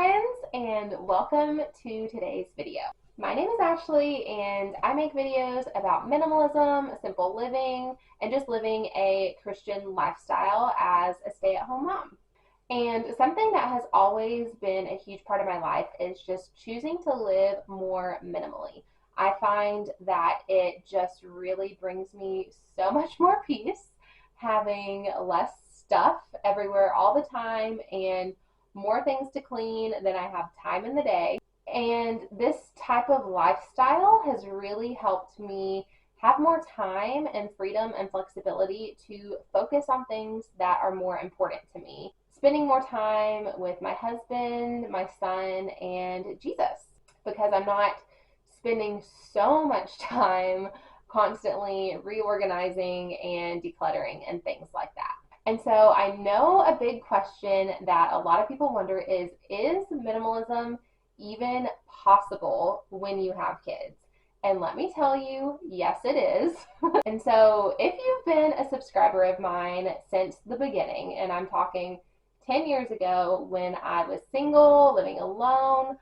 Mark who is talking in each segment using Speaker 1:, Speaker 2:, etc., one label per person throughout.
Speaker 1: friends, and welcome to today's video. My name is Ashley and I make videos about minimalism, simple living, and just living a Christian lifestyle as a stay-at-home mom. And something that has always been a huge part of my life is just choosing to live more minimally. I find that it just really brings me so much more peace having less stuff everywhere all the time and more things to clean than I have time in the day. And this type of lifestyle has really helped me have more time and freedom and flexibility to focus on things that are more important to me. Spending more time with my husband, my son, and Jesus, because I'm not spending so much time constantly reorganizing and decluttering and things like that. And so I know a big question that a lot of people wonder is minimalism even possible when you have kids? And let me tell you, yes, it is. And so if you've been a subscriber of mine since the beginning, and I'm talking 10 years ago when I was single, living alone,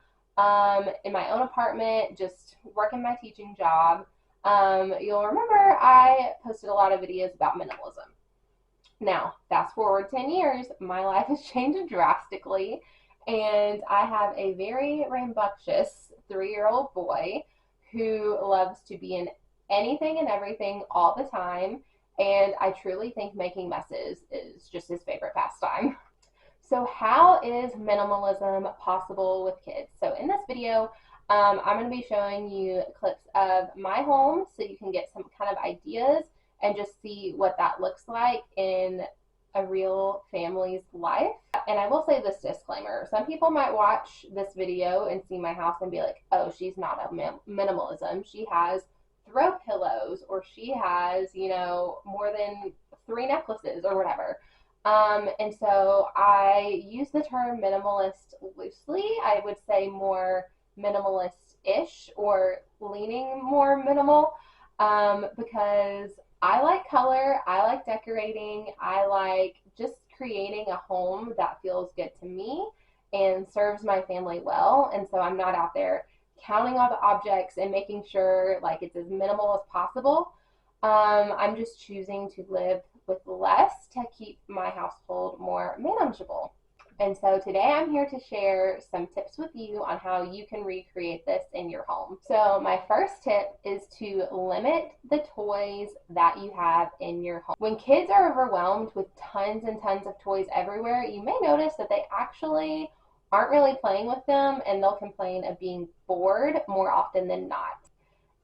Speaker 1: in my own apartment, just working my teaching job, you'll remember I posted a lot of videos about minimalism. Now, fast forward 10 years, my life has changed drastically, and I have a very rambunctious 3-year-old boy who loves to be in anything and everything all the time, and I truly think making messes is just his favorite pastime. So how is minimalism possible with kids? So in this video, I'm going to be showing you clips of my home so you can get some kind of ideas and just see what that looks like in a real family's life. And I will say this disclaimer. Some people might watch this video and see my house and be like, oh, she's not a minimalism. She has throw pillows, or she has, more than 3 necklaces or whatever. And so I use the term minimalist loosely. I would say more minimalist-ish or leaning more minimal, because I like color, I like decorating, I like just creating a home that feels good to me and serves my family well. And so I'm not out there counting all the objects and making sure like it's as minimal as possible. I'm just choosing to live with less to keep my household more manageable. And so today I'm here to share some tips with you on how you can recreate this in your home. So my first tip is to limit the toys that you have in your home. When kids are overwhelmed with tons and tons of toys everywhere, you may notice that they actually aren't really playing with them, and they'll complain of being bored more often than not.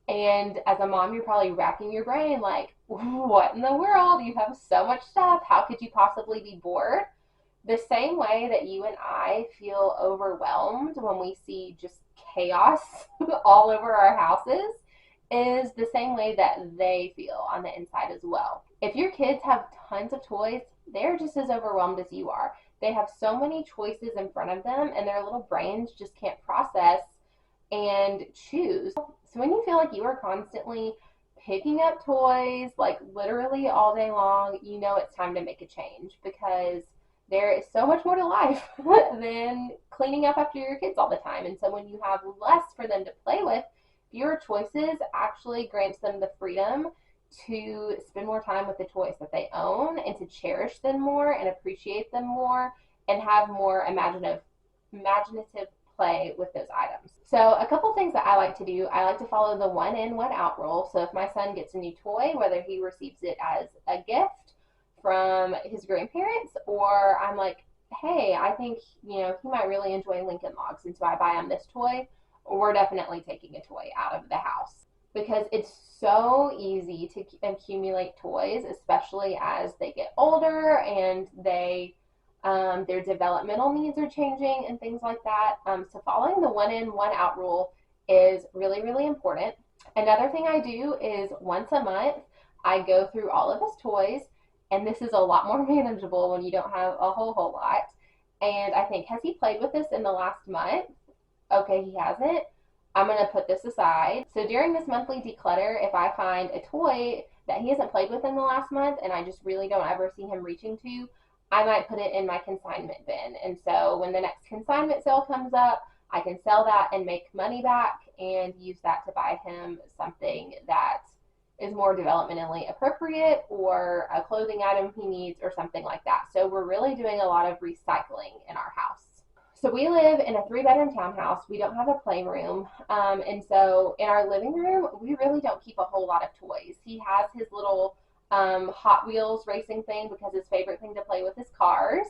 Speaker 1: And as a mom, you're probably racking your brain like, what in the world? You have so much stuff. How could you possibly be bored? The same way that you and I feel overwhelmed when we see just chaos all over our houses is the same way that they feel on the inside as well. If your kids have tons of toys, they're just as overwhelmed as you are. They have so many choices in front of them, and their little brains just can't process and choose. So when you feel like you are constantly picking up toys, like literally all day long, you know it's time to make a change, because there is so much more to life than cleaning up after your kids all the time. And so when you have less for them to play with, fewer choices actually grants them the freedom to spend more time with the toys that they own and to cherish them more and appreciate them more and have more imaginative play with those items. So a couple things that I like to do, I like to follow the 1 in, 1 out rule. So if my son gets a new toy, whether he receives it as a gift from his grandparents, or I'm like, hey, I think, he might really enjoy Lincoln Logs, and so I buy him this toy, we're definitely taking a toy out of the house. Because it's so easy to accumulate toys, especially as they get older and their developmental needs are changing and things like that. So following the 1 in, 1 out rule is really, really important. Another thing I do is once a month, I go through all of his toys. And this is a lot more manageable when you don't have a whole lot. And I think, has he played with this in the last month? Okay, he hasn't. I'm going to put this aside. So during this monthly declutter, if I find a toy that he hasn't played with in the last month and I just really don't ever see him reaching to, I might put it in my consignment bin. And so when the next consignment sale comes up, I can sell that and make money back and use that to buy him something that is more developmentally appropriate, or a clothing item he needs, or something like that. So we're really doing a lot of recycling in our house. So we live in a 3-bedroom townhouse. We don't have a playroom. And so in our living room, we really don't keep a whole lot of toys. He has his little Hot Wheels racing thing because his favorite thing to play with is cars.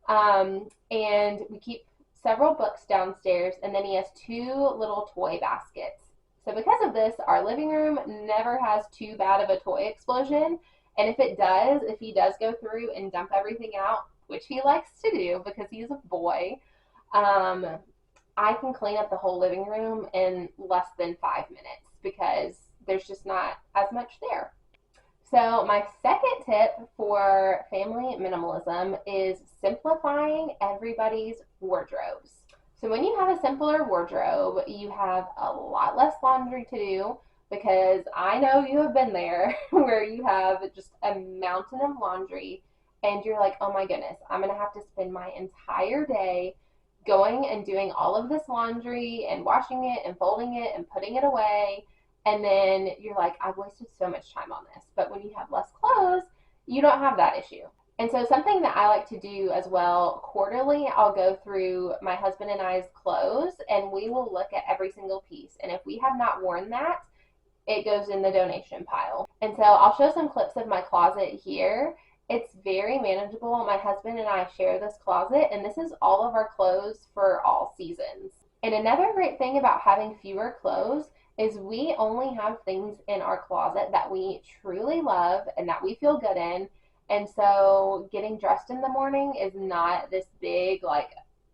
Speaker 1: And we keep several books downstairs, and then he has 2 little toy baskets. So because of this, our living room never has too bad of a toy explosion. And if it does, if he does go through and dump everything out, which he likes to do because he's a boy, I can clean up the whole living room in less than 5 minutes because there's just not as much there. So my second tip for family minimalism is simplifying everybody's wardrobes. So when you have a simpler wardrobe, you have a lot less laundry to do, because I know you have been there where you have just a mountain of laundry and you're like, oh my goodness, I'm going to have to spend my entire day going and doing all of this laundry and washing it and folding it and putting it away. And then you're like, I've wasted so much time on this. But when you have less clothes, you don't have that issue. And so something that I like to do as well, quarterly, I'll go through my husband and I's clothes and we will look at every single piece. And if we have not worn that, it goes in the donation pile. And so I'll show some clips of my closet here. It's very manageable. My husband and I share this closet, and this is all of our clothes for all seasons. And another great thing about having fewer clothes is we only have things in our closet that we truly love and that we feel good in. And so getting dressed in the morning is not this big, like,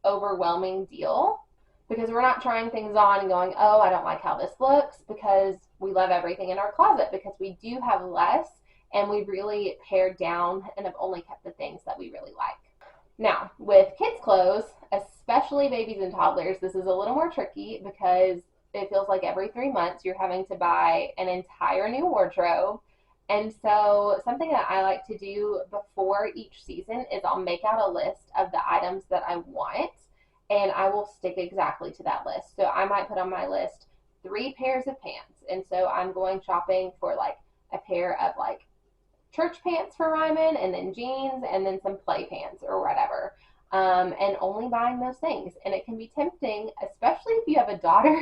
Speaker 1: overwhelming deal, because we're not trying things on and going, oh, I don't like how this looks, because we love everything in our closet, because we do have less and we really pared down and have only kept the things that we really like. Now, with kids' clothes, especially babies and toddlers, this is a little more tricky because it feels like every 3 months you're having to buy an entire new wardrobe. And so something that I like to do before each season is I'll make out a list of the items that I want, and I will stick exactly to that list. So I might put on my list 3 pairs of pants. And so I'm going shopping for like a pair of like church pants for Ryman, and then jeans, and then some play pants or whatever. And only buying those things. And it can be tempting, especially if you have a daughter,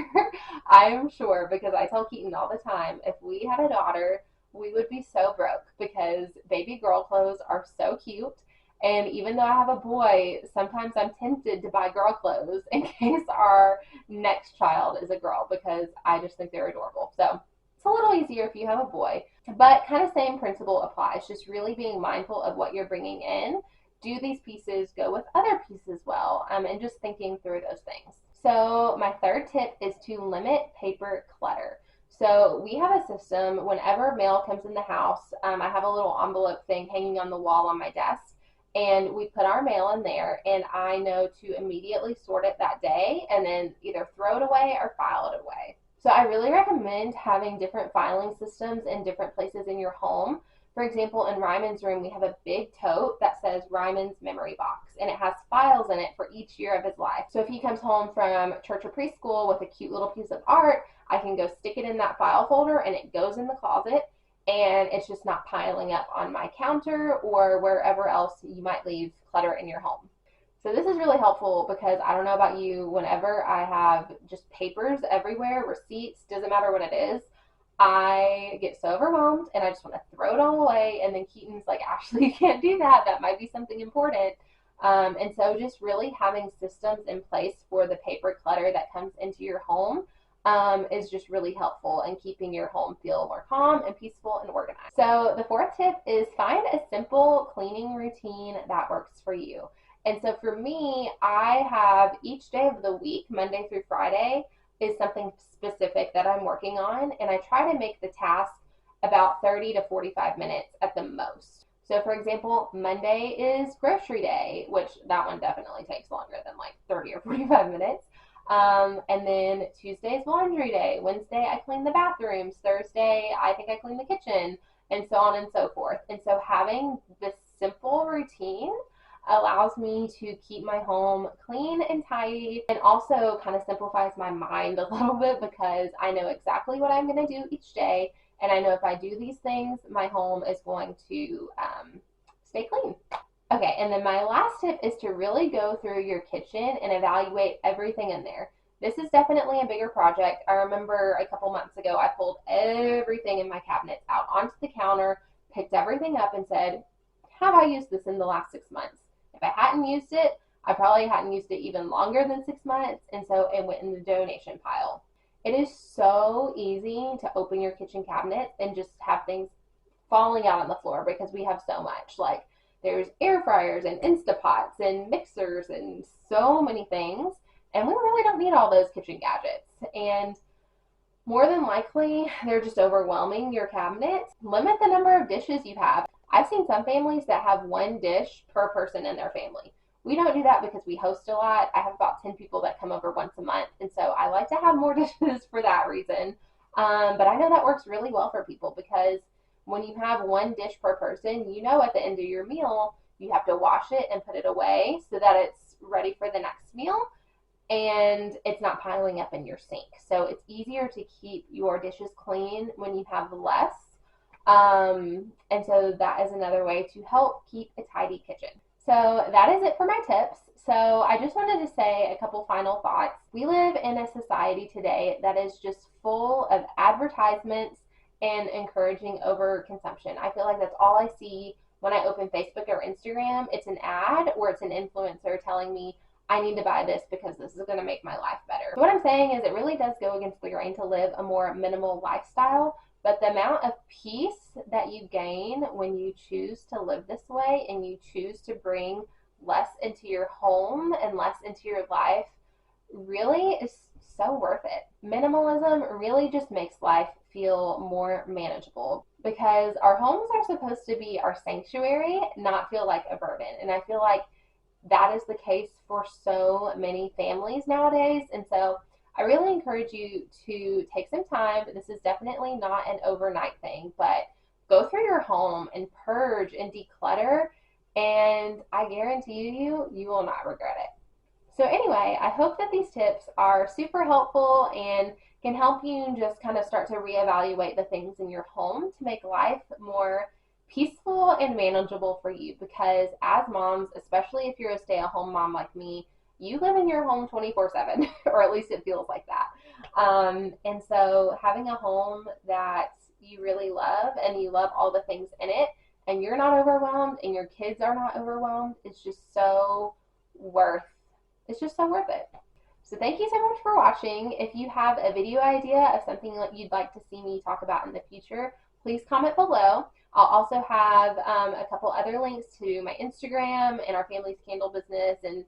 Speaker 1: I am sure, because I tell Keaton all the time, if we had a daughter, we would be so broke, because baby girl clothes are so cute. And even though I have a boy, sometimes I'm tempted to buy girl clothes in case our next child is a girl, because I just think they're adorable. So it's a little easier if you have a boy, but kind of same principle applies, just really being mindful of what you're bringing in. Do these pieces go with other pieces well? And just thinking through those things. So my third tip is to limit paper clutter. So we have a system, whenever mail comes in the house, I have a little envelope thing hanging on the wall on my desk, and we put our mail in there, and I know to immediately sort it that day and then either throw it away or file it away. So I really recommend having different filing systems in different places in your home. For example, in Ryman's room, we have a big tote that says Ryman's Memory Box, and it has files in it for each year of his life. So if he comes home from church or preschool with a cute little piece of art, I can go stick it in that file folder, and it goes in the closet, and it's just not piling up on my counter or wherever else you might leave clutter in your home. So this is really helpful, because I don't know about you, whenever I have just papers everywhere, receipts, doesn't matter what it is, I get so overwhelmed and I just want to throw it all away. And then Keaton's like, Ashley, you can't do that. That might be something important. And so just really having systems in place for the paper clutter that comes into your home is just really helpful in keeping your home feel more calm and peaceful and organized. So the fourth tip is find a simple cleaning routine that works for you. And so for me, I have each day of the week, Monday through Friday, is something specific that I'm working on, and I try to make the task about 30 to 45 minutes at the most. So for example, Monday is grocery day, which that one definitely takes longer than like 30 or 45 minutes. And then Tuesday is laundry day. Wednesday, I clean the bathrooms. Thursday, I think I clean the kitchen, and so on and so forth. And so having this simple routine allows me to keep my home clean and tidy, and also kind of simplifies my mind a little bit because I know exactly what I'm going to do each day, and I know if I do these things, my home is going to stay clean. Okay, and then my last tip is to really go through your kitchen and evaluate everything in there. This is definitely a bigger project. I remember a couple months ago, I pulled everything in my cabinets out onto the counter, picked everything up, and said, have I used this in the last 6 months? If I hadn't used it, I probably hadn't used it even longer than 6 months, and so it went in the donation pile. It is so easy to open your kitchen cabinet and just have things falling out on the floor because we have so much. Like, there's air fryers and Instapots and mixers and so many things, and we really don't need all those kitchen gadgets. And more than likely, they're just overwhelming your cabinet. Limit the number of dishes you have. I've seen some families that have one dish per person in their family. We don't do that because we host a lot. I have about 10 people that come over once a month, and so I like to have more dishes for that reason. But I know that works really well for people because when you have one dish per person, you know at the end of your meal, you have to wash it and put it away so that it's ready for the next meal and it's not piling up in your sink. So it's easier to keep your dishes clean when you have less. And so that is another way to help keep a tidy kitchen. So that is it for my tips. So I just wanted to say a couple final thoughts. We live in a society today that is just full of advertisements and encouraging overconsumption. I feel like that's all I see when I open Facebook or Instagram. It's an ad or it's an influencer telling me I need to buy this because this is going to make my life better. So what I'm saying is it really does go against the grain to live a more minimal lifestyle, but the amount of peace that you gain when you choose to live this way and you choose to bring less into your home and less into your life really is so worth it. Minimalism really just makes life feel more manageable because our homes are supposed to be our sanctuary, not feel like a burden. And I feel like that is the case for so many families nowadays. And so I really encourage you to take some time. This is definitely not an overnight thing, but go through your home and purge and declutter, and I guarantee you, you will not regret it. So anyway, I hope that these tips are super helpful and can help you just kind of start to reevaluate the things in your home to make life more peaceful and manageable for you, because as moms, especially if you're a stay-at-home mom like me, you live in your home 24/7, or at least it feels like that. And so having a home that you really love and you love all the things in it and you're not overwhelmed and your kids are not overwhelmed, it's just so worth it. So thank you so much for watching. If you have a video idea of something that you'd like to see me talk about in the future, please comment below. I'll also have a couple other links to my Instagram and our family's candle business and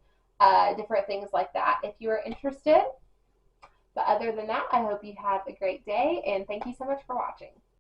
Speaker 1: different things like that if you are interested. But other than that, I hope you have a great day, and thank you so much for watching.